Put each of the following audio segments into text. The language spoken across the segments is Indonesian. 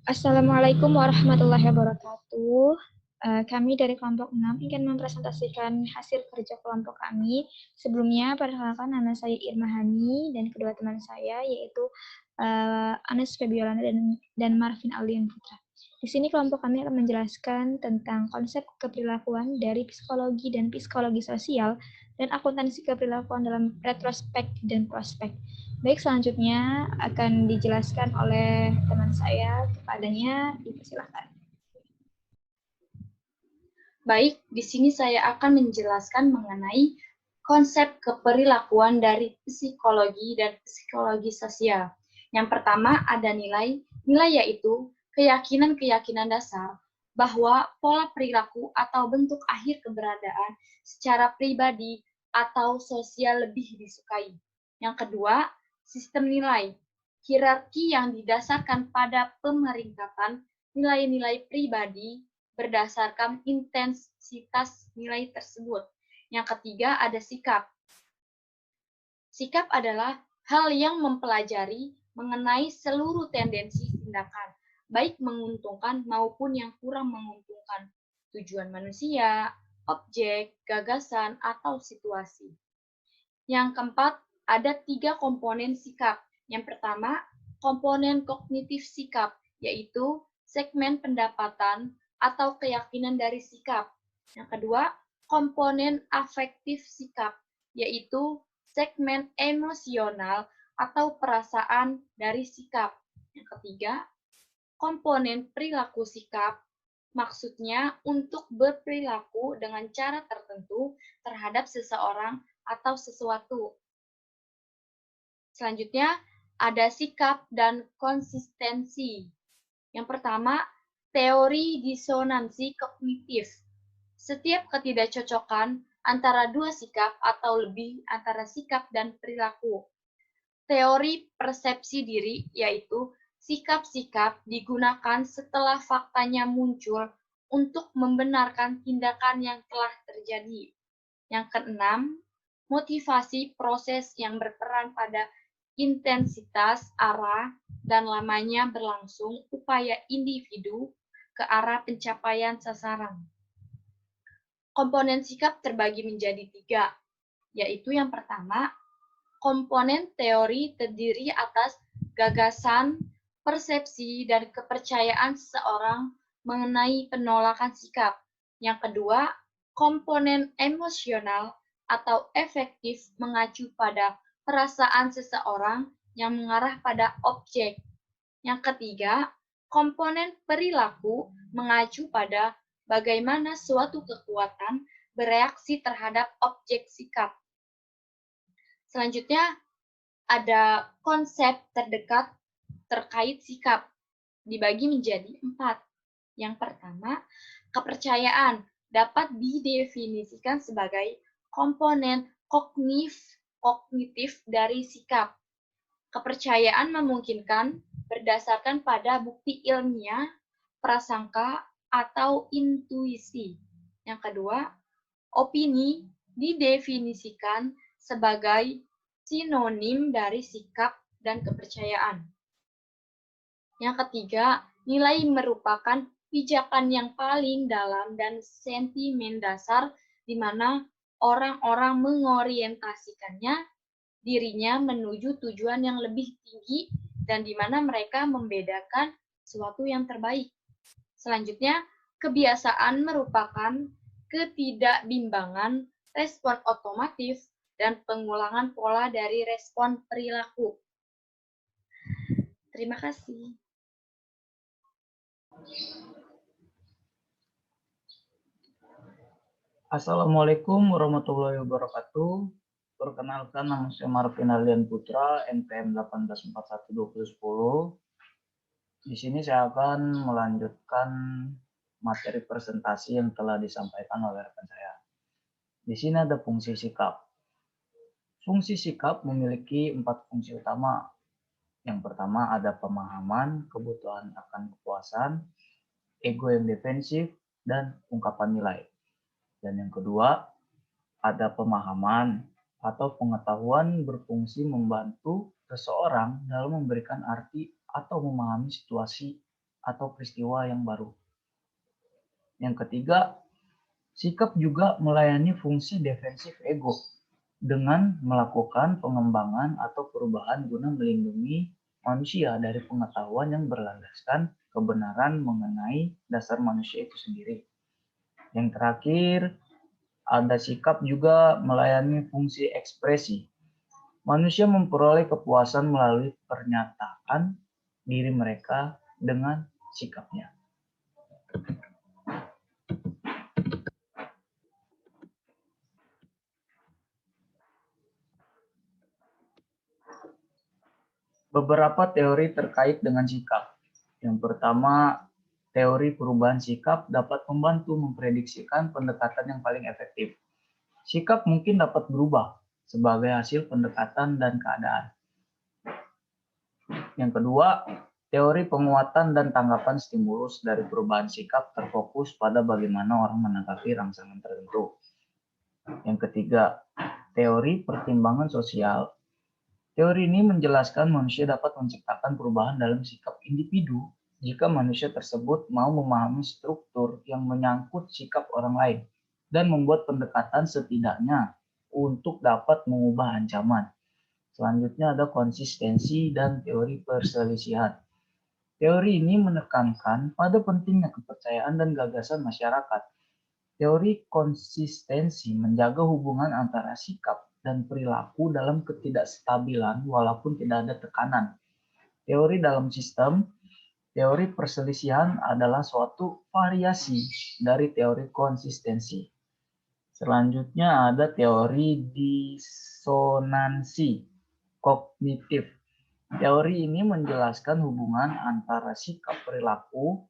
Assalamualaikum warahmatullahi wabarakatuh. Kami dari kelompok 6 ingin mempresentasikan hasil kerja kelompok kami. Sebelumnya, perkenalkan nama saya Irma Hani dan kedua teman saya yaitu Anes Febiolana dan Marvin Aldian Putra. Di sini kelompok kami akan menjelaskan tentang konsep keperilakuan dari psikologi dan psikologi sosial dan akuntansi keperilakuan dalam retrospek dan prospek. Baik, selanjutnya akan dijelaskan oleh teman saya, kepadanya dipersilakan. Baik, di sini saya akan menjelaskan mengenai konsep keperilakuan dari psikologi dan psikologi sosial. Yang pertama ada nilai yaitu keyakinan-keyakinan dasar bahwa pola perilaku atau bentuk akhir keberadaan secara pribadi atau sosial lebih disukai. Yang kedua, sistem nilai, hierarki yang didasarkan pada pemeringkatan nilai-nilai pribadi berdasarkan intensitas nilai tersebut. Yang ketiga ada sikap. Sikap adalah hal yang mempelajari mengenai seluruh tendensi tindakan, baik menguntungkan maupun yang kurang menguntungkan, tujuan manusia, objek, gagasan, atau situasi. Yang keempat, ada 3 komponen sikap. Yang pertama, komponen kognitif sikap, yaitu segmen pendapatan atau keyakinan dari sikap. Yang kedua, komponen afektif sikap, yaitu segmen emosional atau perasaan dari sikap. Yang ketiga, komponen perilaku sikap, maksudnya untuk berperilaku dengan cara tertentu terhadap seseorang atau sesuatu. Selanjutnya, ada sikap dan konsistensi. Yang pertama, teori disonansi kognitif. Setiap ketidakcocokan antara dua sikap atau lebih antara sikap dan perilaku. Teori persepsi diri, yaitu sikap-sikap digunakan setelah faktanya muncul untuk membenarkan tindakan yang telah terjadi. Yang keenam, motivasi proses yang berperan pada intensitas, arah, dan lamanya berlangsung upaya individu ke arah pencapaian sasaran. Komponen sikap terbagi menjadi 3, yaitu yang pertama, komponen teori terdiri atas gagasan, persepsi, dan kepercayaan seseorang mengenai penolakan sikap. Yang kedua, komponen emosional atau efektif mengacu pada perasaan seseorang yang mengarah pada objek. Yang ketiga, komponen perilaku mengacu pada bagaimana suatu kekuatan bereaksi terhadap objek sikap. Selanjutnya, ada konsep terdekat terkait sikap, dibagi menjadi 4. Yang pertama, kepercayaan dapat didefinisikan sebagai komponen kognitif dari sikap. Kepercayaan memungkinkan berdasarkan pada bukti ilmiah, prasangka, atau intuisi. Yang kedua, opini didefinisikan sebagai sinonim dari sikap dan kepercayaan. Yang ketiga, nilai merupakan pijakan yang paling dalam dan sentimen dasar di mana orang-orang mengorientasikannya dirinya menuju tujuan yang lebih tinggi dan di mana mereka membedakan sesuatu yang terbaik. Selanjutnya, kebiasaan merupakan ketidakbimbangan respon otomatis dan pengulangan pola dari respon perilaku. Terima kasih. Assalamualaikum warahmatullahi wabarakatuh. Perkenalkan, nama saya Marvin Aldian Putra, NPM 18412010. Di sini saya akan melanjutkan materi presentasi yang telah disampaikan oleh rekan saya. Di sini ada fungsi sikap. Fungsi sikap memiliki 4 fungsi utama. Yang pertama ada pemahaman, kebutuhan akan kepuasan, ego yang defensif, dan ungkapan nilai. Dan yang kedua, ada pemahaman atau pengetahuan berfungsi membantu seseorang dalam memberikan arti atau memahami situasi atau peristiwa yang baru. Yang ketiga, sikap juga melayani fungsi defensif ego dengan melakukan pengembangan atau perubahan guna melindungi manusia dari pengetahuan yang berlandaskan kebenaran mengenai dasar manusia itu sendiri. Yang terakhir, ada sikap juga melayani fungsi ekspresi. Manusia memperoleh kepuasan melalui pernyataan diri mereka dengan sikapnya. Beberapa teori terkait dengan sikap. Yang pertama, teori perubahan sikap dapat membantu memprediksikan pendekatan yang paling efektif. Sikap mungkin dapat berubah sebagai hasil pendekatan dan keadaan. Yang kedua, teori penguatan dan tanggapan stimulus dari perubahan sikap terfokus pada bagaimana orang menanggapi rangsangan tertentu. Yang ketiga, teori pertimbangan sosial. Teori ini menjelaskan manusia dapat menciptakan perubahan dalam sikap individu jika manusia tersebut mau memahami struktur yang menyangkut sikap orang lain dan membuat pendekatan setidaknya untuk dapat mengubah ancaman. Selanjutnya ada konsistensi dan teori perselisihan. Teori ini menekankan pada pentingnya kepercayaan dan gagasan masyarakat. Teori konsistensi menjaga hubungan antara sikap dan perilaku dalam ketidakstabilan walaupun tidak ada tekanan. Teori dalam sistem, teori perselisihan adalah suatu variasi dari teori konsistensi. Selanjutnya ada teori disonansi kognitif. Teori ini menjelaskan hubungan antara sikap perilaku.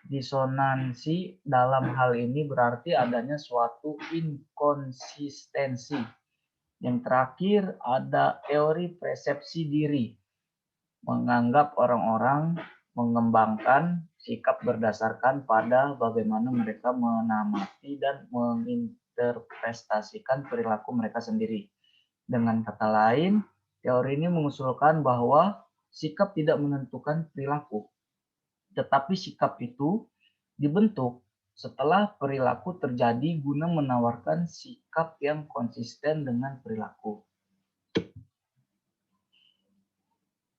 Disonansi dalam hal ini berarti adanya suatu inkonsistensi. Yang terakhir ada teori persepsi diri. Menganggap orang-orang mengembangkan sikap berdasarkan pada bagaimana mereka menamati dan menginterpretasikan perilaku mereka sendiri. Dengan kata lain, teori ini mengusulkan bahwa sikap tidak menentukan perilaku, tetapi sikap itu dibentuk setelah perilaku terjadi guna menawarkan sikap yang konsisten dengan perilaku.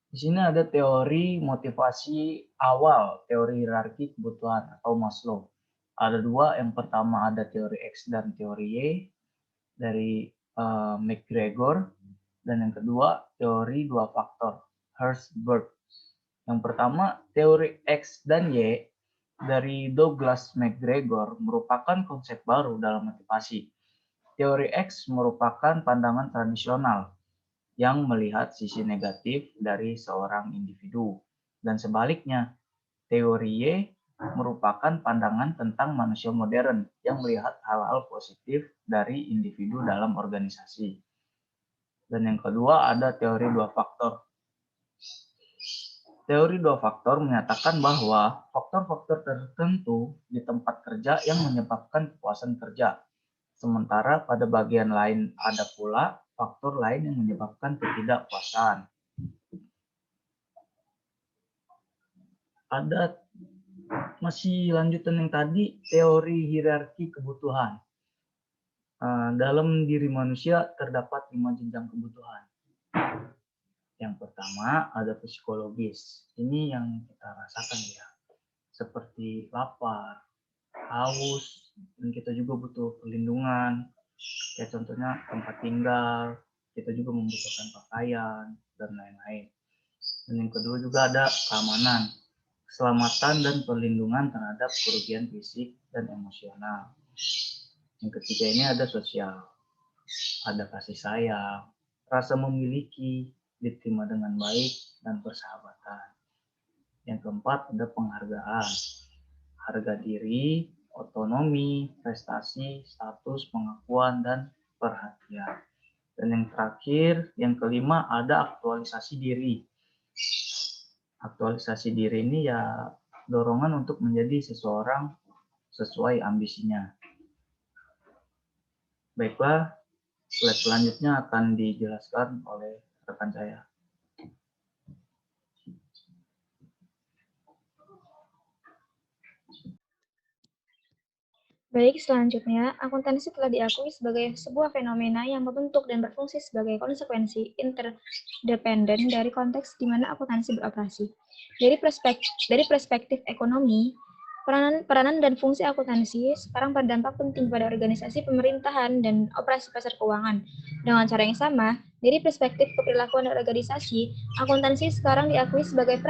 Di sini ada teori motivasi awal, teori hierarki kebutuhan atau Maslow. Ada dua, yang pertama ada teori X dan teori Y dari McGregor, dan yang kedua teori dua faktor, Herzberg. Yang pertama, teori X dan Y dari Douglas McGregor merupakan konsep baru dalam motivasi. Teori X merupakan pandangan tradisional yang melihat sisi negatif dari seorang individu. Dan sebaliknya, teori Y merupakan pandangan tentang manusia modern yang melihat hal-hal positif dari individu dalam organisasi. Dan yang kedua ada teori dua faktor. Teori dua faktor menyatakan bahwa faktor-faktor tertentu di tempat kerja yang menyebabkan kepuasan kerja. Sementara pada bagian lain ada pula faktor lain yang menyebabkan ketidakpuasan. Ada masih lanjutan yang tadi, teori hierarki kebutuhan. Dalam diri manusia terdapat 5 jenjang kebutuhan. Yang pertama ada psikologis. Ini yang kita rasakan ya, seperti lapar, haus, dan kita juga butuh perlindungan. Kayak contohnya tempat tinggal, kita juga membutuhkan pakaian, dan lain-lain. Dan yang kedua juga ada keamanan, keselamatan dan perlindungan terhadap kerugian fisik dan emosional. Yang ketiga ini ada sosial, ada kasih sayang, rasa memiliki, diterima dengan baik, dan persahabatan. Yang keempat ada penghargaan, harga diri, otonomi, prestasi, status, pengakuan, dan perhatian. Dan yang terakhir, yang kelima ada aktualisasi diri. Aktualisasi diri ini ya dorongan untuk menjadi seseorang sesuai ambisinya. Baiklah, slide selanjutnya akan dijelaskan oleh rekan saya. Baik, selanjutnya, akuntansi telah diakui sebagai sebuah fenomena yang membentuk dan berfungsi sebagai konsekuensi interdependen dari konteks di mana akuntansi beroperasi. Dari perspektif ekonomi, peranan dan fungsi akuntansi sekarang berdampak penting pada organisasi pemerintahan dan operasi pasar keuangan. Dengan cara yang sama, dari perspektif keperilakuan dan organisasi, akuntansi sekarang diakui sebagai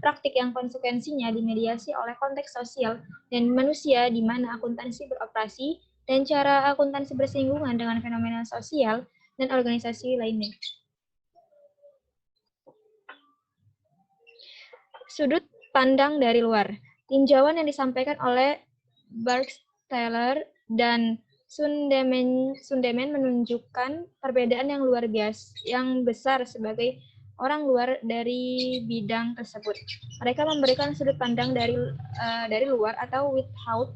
praktik yang konsekuensinya dimediasi oleh konteks sosial dan manusia di mana akuntansi beroperasi dan cara akuntansi bersinggungan dengan fenomena sosial dan organisasi lainnya. Sudut pandang dari luar. Tinjauan yang disampaikan oleh Burgstaller dan Sundemen menunjukkan perbedaan yang luar biasa, yang besar sebagai orang luar dari bidang tersebut. Mereka memberikan sudut pandang dari luar atau without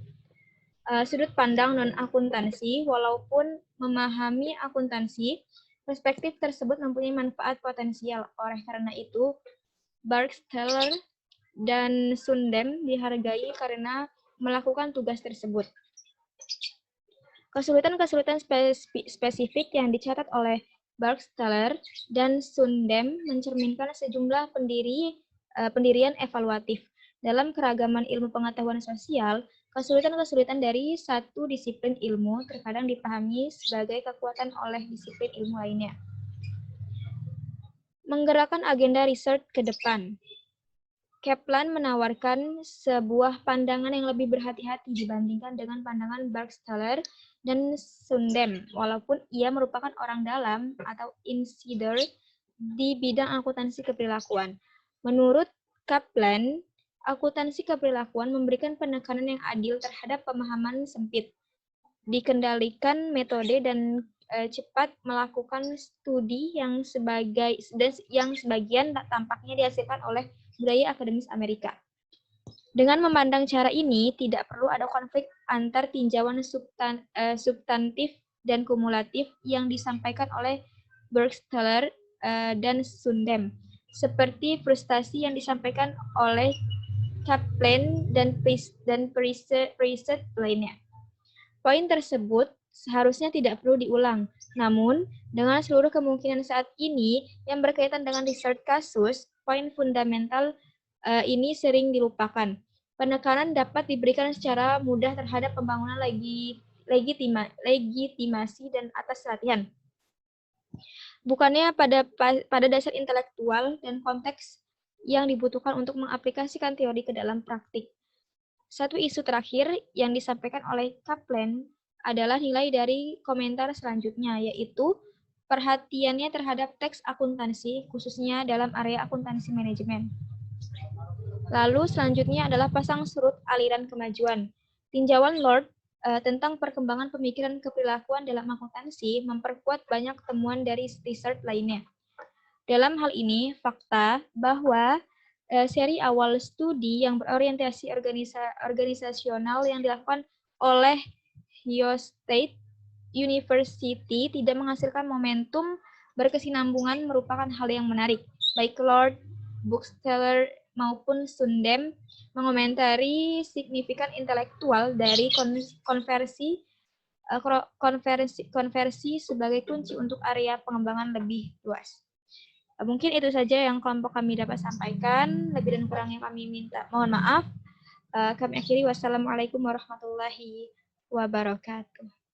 sudut pandang non-akuntansi. Walaupun memahami akuntansi, perspektif tersebut mempunyai manfaat potensial. Oleh karena itu, Burgstaller dan Sundem dihargai karena melakukan tugas tersebut. Kesulitan-kesulitan spesifik yang dicatat oleh Burgstaller dan Sundem mencerminkan sejumlah pendirian evaluatif. Dalam keragaman ilmu pengetahuan sosial, kesulitan-kesulitan dari satu disiplin ilmu terkadang dipahami sebagai kekuatan oleh disiplin ilmu lainnya. Menggerakkan agenda riset ke depan. Kaplan menawarkan sebuah pandangan yang lebih berhati-hati dibandingkan dengan pandangan Burgstaller dan Sundem, walaupun ia merupakan orang dalam atau insider di bidang akuntansi keperilakuan. Menurut Kaplan, akuntansi keperilakuan memberikan penekanan yang adil terhadap pemahaman sempit, dikendalikan metode dan cepat melakukan studi yang sebagian tampaknya dihasilkan oleh budaya akademis Amerika. Dengan memandang cara ini, tidak perlu ada konflik antar tinjauan substantif dan kumulatif yang disampaikan oleh Burgstaller dan Sundem, seperti frustasi yang disampaikan oleh Kaplan dan Preset lainnya. Poin tersebut seharusnya tidak perlu diulang. Namun, dengan seluruh kemungkinan saat ini yang berkaitan dengan research kasus, poin fundamental ini sering dilupakan. Penekanan dapat diberikan secara mudah terhadap pembangunan legitimasi dan atas latihan. Bukannya pada dasar intelektual dan konteks yang dibutuhkan untuk mengaplikasikan teori ke dalam praktik. Satu isu terakhir yang disampaikan oleh Kaplan adalah nilai dari komentar selanjutnya, yaitu perhatiannya terhadap teks akuntansi, khususnya dalam area akuntansi manajemen. Lalu selanjutnya adalah pasang surut aliran kemajuan. Tinjauan Lord tentang perkembangan pemikiran keperilakuan dalam akuntansi memperkuat banyak temuan dari research lainnya. Dalam hal ini, fakta bahwa seri awal studi yang berorientasi organisasional yang dilakukan oleh Ohio State University tidak menghasilkan momentum berkesinambungan merupakan hal yang menarik. Baik Lord, Burgstaller maupun Sundem mengomentari signifikan intelektual dari konversi sebagai kunci untuk area pengembangan lebih luas. Mungkin itu saja yang kelompok kami dapat sampaikan. Lebih dan kurangnya kami mohon maaf. Kami akhiri. Wassalamualaikum warahmatullahi wabarakatuh.